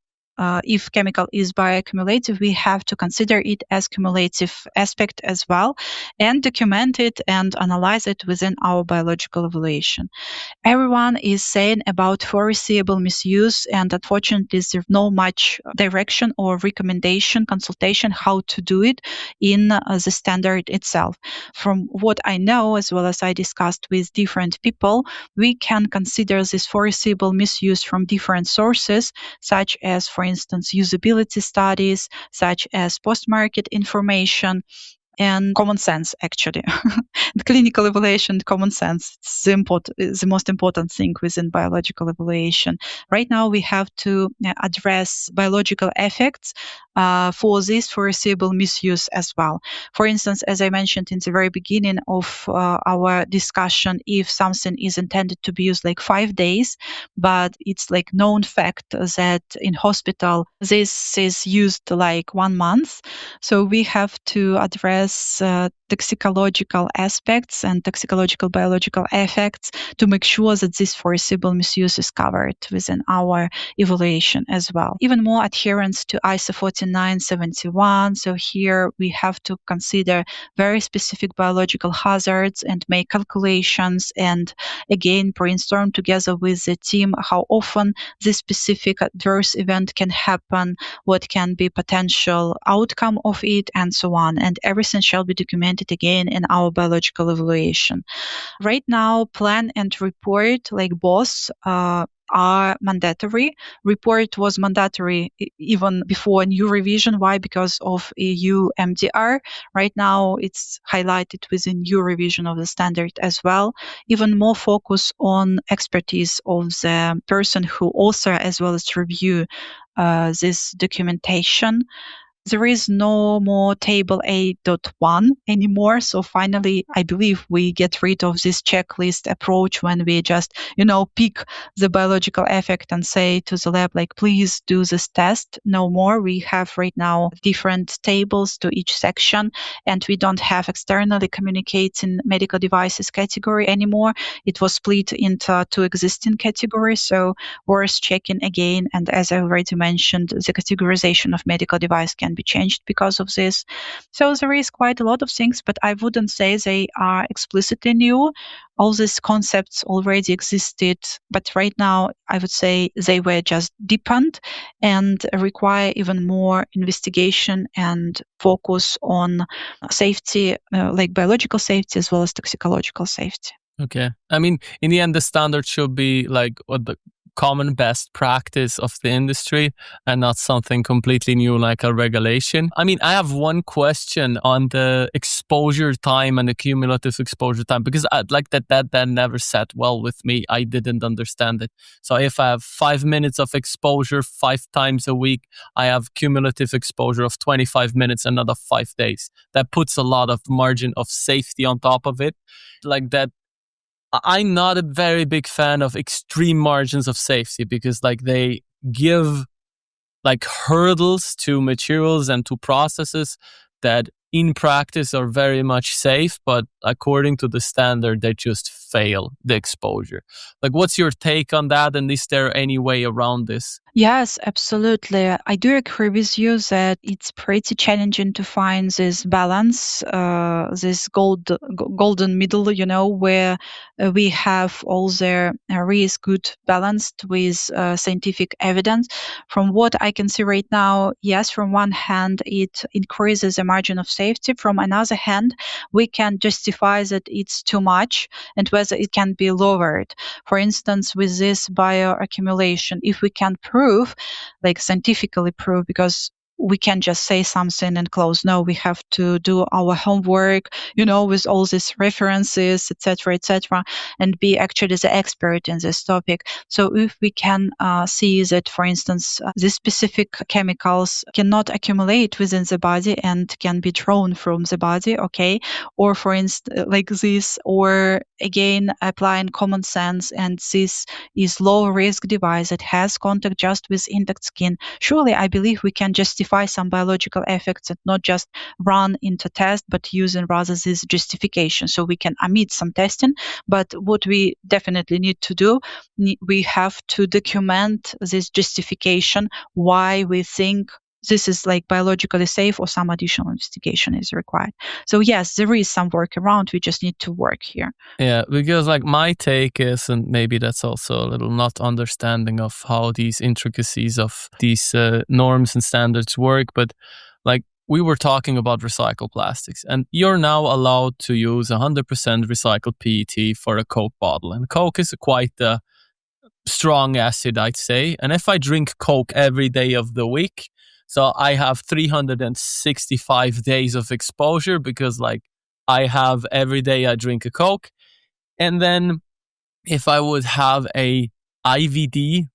if chemical is bioaccumulative, we have to consider it as cumulative aspect as well, and document it and analyze it within our biological evaluation. Everyone is saying about foreseeable misuse, and unfortunately there's no much direction or recommendation, consultation how to do it in the standard itself. From what I know, as well as I discussed with different people, we can consider this foreseeable misuse from different sources, such as, for instance, usability studies, such as post-market information, and common sense, actually. The clinical evaluation, common sense, it's the most important thing within biological evaluation. Right now, we have to address biological effects for this foreseeable misuse as well. For instance, as I mentioned in the very beginning of our discussion, if something is intended to be used like 5 days, but it's like known fact that in hospital this is used like 1 month, so we have to address toxicological aspects and toxicological biological effects to make sure that this foreseeable misuse is covered within our evaluation as well. Even more adherence to ISO 4971. So here we have to consider very specific biological hazards and make calculations, and again brainstorm together with the team how often this specific adverse event can happen, what can be potential outcome of it, and so on. And everything shall be documented again in our biological evaluation. Right now, plan and report, like both, are mandatory. Report was mandatory even before new revision. Why? Because of EU MDR. Right now, it's highlighted within new revision of the standard as well. Even more focus on expertise of the person who author as well as review this documentation. There is no more table 8.1 anymore. So finally, I believe we get rid of this checklist approach when we just, pick the biological effect and say to the lab, like, please do this test. No more. We have right now different tables to each section, and we don't have externally communicating medical devices category anymore. It was split into 2 existing categories. So worth checking again. And as I already mentioned, the categorization of medical device can be changed because of this. So there is quite a lot of things, but I wouldn't say they are explicitly new. All these concepts already existed, but right now I would say they were just deepened and require even more investigation and focus on safety, like biological safety as well as toxicological safety. Okay. I mean, in the end, the standard should be like what the common best practice of the industry and not something completely new like a regulation. I mean, I have one question on the exposure time and the cumulative exposure time, because I'd like that never sat well with me. I didn't understand it. So if I have 5 minutes of exposure 5 times a week, I have cumulative exposure of 25 minutes, another 5 days. That puts a lot of margin of safety on top of it. Like that, I'm not a very big fan of extreme margins of safety, because like they give like hurdles to materials and to processes that in practice are very much safe, but according to the standard, they just fail the exposure. Like, what's your take on that? And is there any way around this? Yes, absolutely. I do agree with you that it's pretty challenging to find this balance, this golden middle, where we have all the risk good balanced with scientific evidence. From what I can see right now, yes, from one hand, it increases the margin of safety. From another hand, we can justify that it's too much and whether it can be lowered. For instance, with this bioaccumulation, if we can prove, like scientifically prove, because we can't just say something and close. No, we have to do our homework, with all these references, etc., and be actually the expert in this topic. So if we can see that, for instance, these specific chemicals cannot accumulate within the body and can be drawn from the body, okay, or for instance, like this, or again, applying common sense, and this is low risk device that has contact just with intact skin. Surely, I believe we can justify justify some biological effects and not just run into test, but using rather this justification. So we can omit some testing, but what we definitely need to do, we have to document this justification why we think this is like biologically safe or some additional investigation is required. So yes, there is some work around. We just need to work here. Yeah, because like my take is, and maybe that's also a little not understanding of how these intricacies of these norms and standards work, but like we were talking about recycled plastics, and you're now allowed to use 100% recycled PET for a Coke bottle. And Coke is quite a strong acid, I'd say. And if I drink Coke every day of the week, so I have 365 days of exposure because like I have every day I drink a Coke. And then if I would have a IVD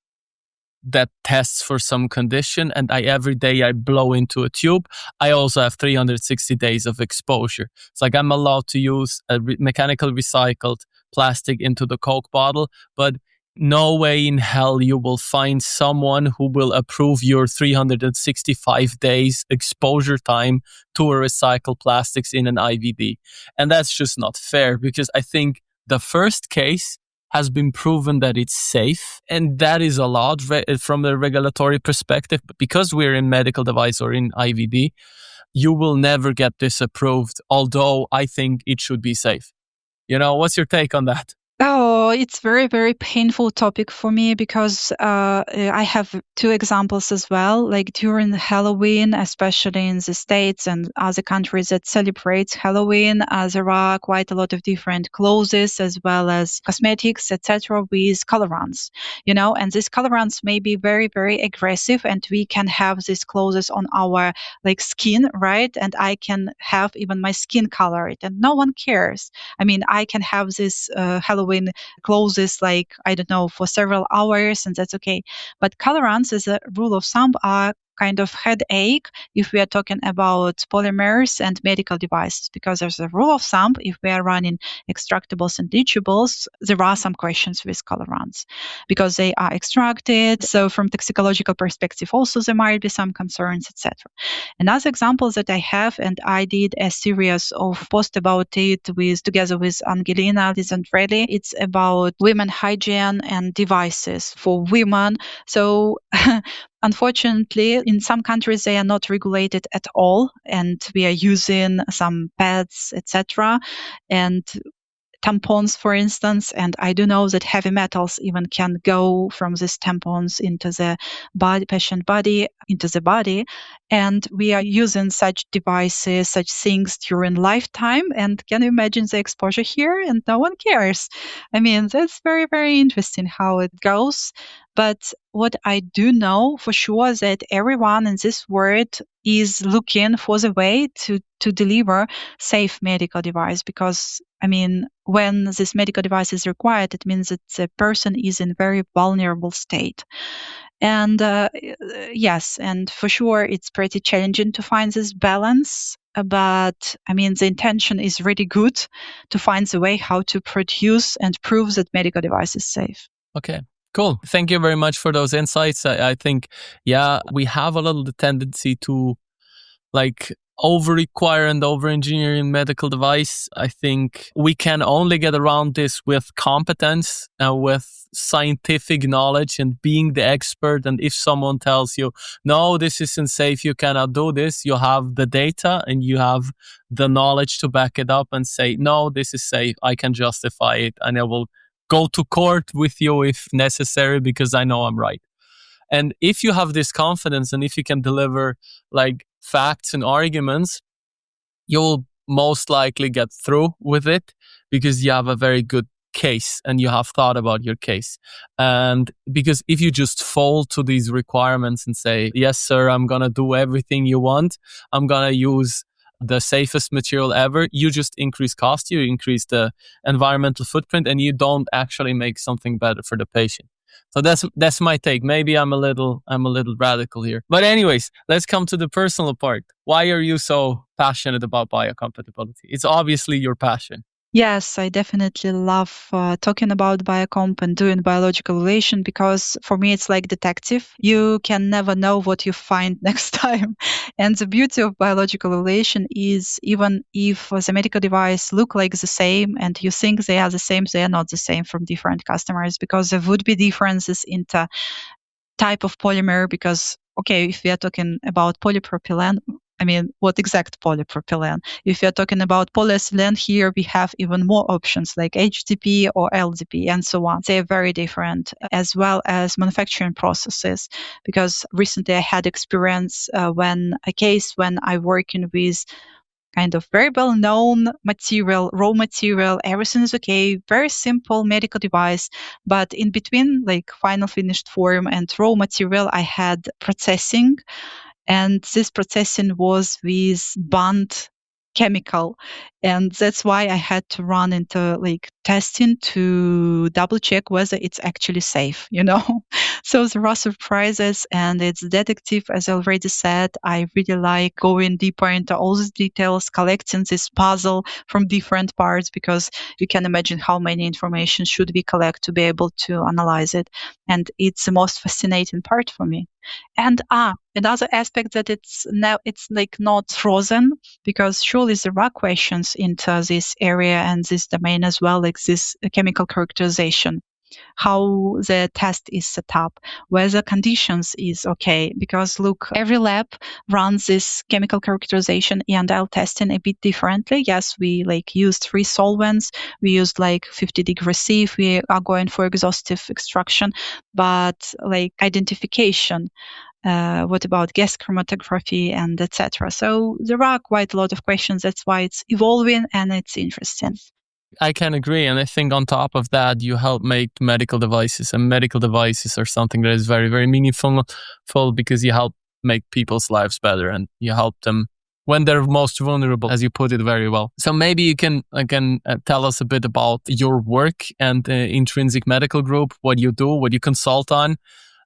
that tests for some condition and every day I blow into a tube, I also have 360 days of exposure. It's like I'm allowed to use a mechanical recycled plastic into the Coke bottle, but no way in hell you will find someone who will approve your 365 days exposure time to a recycled plastics in an IVD. And that's just not fair, because I think the first case has been proven that it's safe, and that is allowed from the regulatory perspective. But because we're in medical device or in IVD, you will never get this approved, although I think it should be safe. What's your take on that? Oh, it's very, very painful topic for me because I have two examples as well. Like during Halloween, especially in the States and other countries that celebrate Halloween, there are quite a lot of different clothes as well as cosmetics, etc., with colorants. And these colorants may be very, very aggressive, and we can have these clothes on our like skin, right? And I can have even my skin colored, and no one cares. I mean, I can have this Halloween closes like, I don't know, for several hours, and that's okay. But colorants, as a rule of thumb, are kind of headache if we are talking about polymers and medical devices, because there's a rule of thumb, if we are running extractables and leachables, there are some questions with colorants because they are extracted. So from toxicological perspective also there might be some concerns, etc. Another example that I have, and I did a series of posts about it together with Angelina Lizandrelli, it's about women hygiene and devices for women. So unfortunately, in some countries, they are not regulated at all, and we are using some pads, etc., and tampons, for instance. And I do know that heavy metals even can go from these tampons into the patient body, into the body. And we are using such devices, such things during lifetime. And can you imagine the exposure here? And no one cares. I mean, that's very, very interesting how it goes. But what I do know for sure is that everyone in this world is looking for the way to deliver safe medical device, because I mean, when this medical device is required, it means that the person is in very vulnerable state. And yes, and for sure, it's pretty challenging to find this balance. But I mean, the intention is really good to find the way how to produce and prove that medical device is safe. Okay. Cool. Thank you very much for those insights. I think, we have a little tendency to like over-require and over-engineer in medical device. I think we can only get around this with competence and with scientific knowledge and being the expert. And if someone tells you, no, this isn't safe, you cannot do this, you have the data and you have the knowledge to back it up and say, no, this is safe, I can justify it, and I will go to court with you if necessary because I know I'm right. And if you have this confidence and if you can deliver like facts and arguments, you'll most likely get through with it because you have a very good case and you have thought about your case. And because if you just fall to these requirements and say, yes, sir, I'm going to do everything you want, I'm going to use the safest material ever, you just increase cost, you increase the environmental footprint, and you don't actually make something better for the patient. So that's my take. Maybe I'm a little radical here. But anyways, let's come to the personal part. Why are you so passionate about biocompatibility? It's obviously your passion. Yes, I definitely love talking about Biocomp and doing biological relation because for me it's like detective. You can never know what you find next time. And the beauty of biological relation is even if the medical device look like the same and you think they are the same, they are not the same from different customers because there would be differences in the type of polymer because, okay, if we are talking about polypropylene, I mean, what exact polypropylene? If you're talking about polyethylene, here we have even more options like HDP or LDP and so on. They are very different, as well as manufacturing processes. Because recently I had experience when I'm working with kind of very well known material, raw material, everything is okay, very simple medical device. But in between, like final finished form and raw material, I had processing. And this processing was with bond chemical. And that's why I had to run into like testing to double check whether it's actually safe, you know? So there are surprises and it's detective, as I already said. I really like going deeper into all these details, collecting this puzzle from different parts because you can imagine how many information should we collect to be able to analyze it. And it's the most fascinating part for me. And another aspect that it's now it's like not frozen because surely there are questions into this area and this domain as well, like this chemical characterization, how the test is set up, whether conditions is okay. Because look, every lab runs this chemical characterization E&L testing a bit differently. Yes, we like use 3 solvents. We used like 50° C if we are going for exhaustive extraction, but like identification. What about gas chromatography and etc. So there are quite a lot of questions. That's why it's evolving and it's interesting. I can agree. And I think on top of that, you help make medical devices, and medical devices are something that is very, very meaningful because you help make people's lives better and you help them when they're most vulnerable, as you put it very well. So maybe you can tell us a bit about your work and Intrinsic Medical Group, what you do, what you consult on,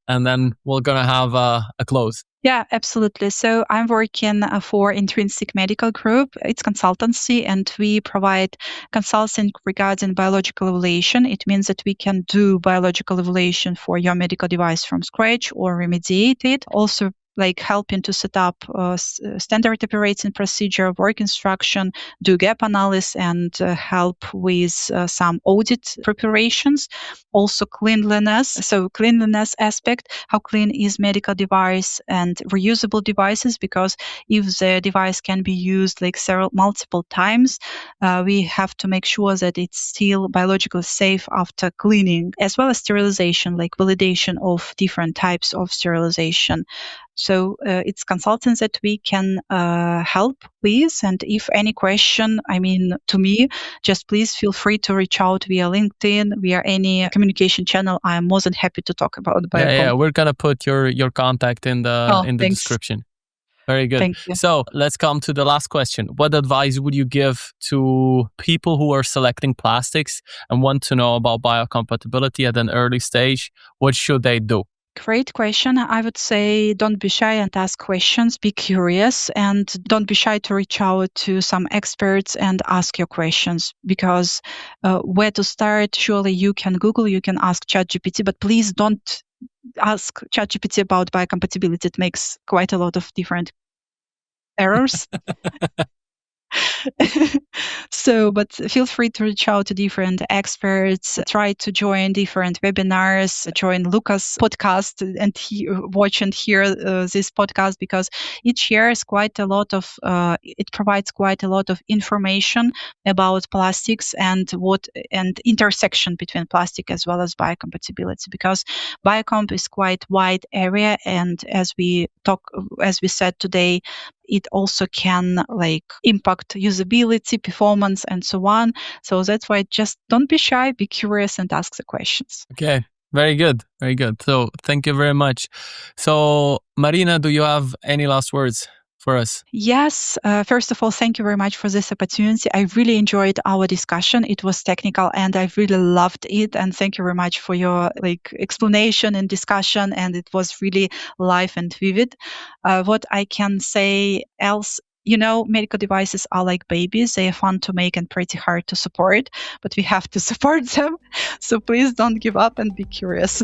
and then we're going to have a close. Yeah, absolutely. So I'm working for Intrinsic Medical Group. It's consultancy, and we provide consulting regarding biological evaluation. It means that we can do biological evaluation for your medical device from scratch or remediate it. Also, like helping to set up standard operating procedure, work instruction, do gap analysis, and help with some audit preparations. Also cleanliness. So cleanliness aspect, how clean is medical device and reusable devices, because if the device can be used like multiple times, we have to make sure that it's still biologically safe after cleaning, as well as sterilization, like validation of different types of sterilization. So it's consultants that we can help with. And if any question, to me, just please feel free to reach out via LinkedIn, via any communication channel. I am more than happy to talk about Biocomp. Yeah, we're gonna put your contact in the Thanks. description. Very good. Thank you. So let's come to the last question. What advice would you give to people who are selecting plastics and want to know about biocompatibility at an early stage? What should they do? Great question. I would say don't be shy and ask questions. Be curious and don't be shy to reach out to some experts and ask your questions, because where to start, surely you can Google, you can ask ChatGPT, but please don't ask ChatGPT about biocompatibility. It makes quite a lot of different errors. But feel free to reach out to different experts, try to join different webinars, join Lucas' podcast and watch and hear this podcast, because it shares quite a lot of, it provides quite a lot of information about plastics and intersection between plastic as well as biocompatibility, because Biocomp is quite wide area. And as we said today, it also can impact usability, performance, and so on. So that's why just don't be shy, be curious, and ask the questions. Okay, very good, very good. So thank you very much. So Marina, do you have any last words for us? Yes. First of all, thank you very much for this opportunity. I really enjoyed our discussion. It was technical and I really loved it. And thank you very much for your explanation and discussion. And it was really live and vivid. What I can say else medical devices are like babies. They are fun to make and pretty hard to support, but we have to support them. So please don't give up and be curious.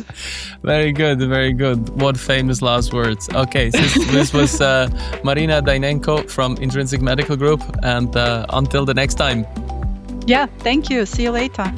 Very good, very good. What famous last words. Okay, this was Marina Daineko from Intrinsic Medical Group, and until the next time. Yeah, thank you. See you later.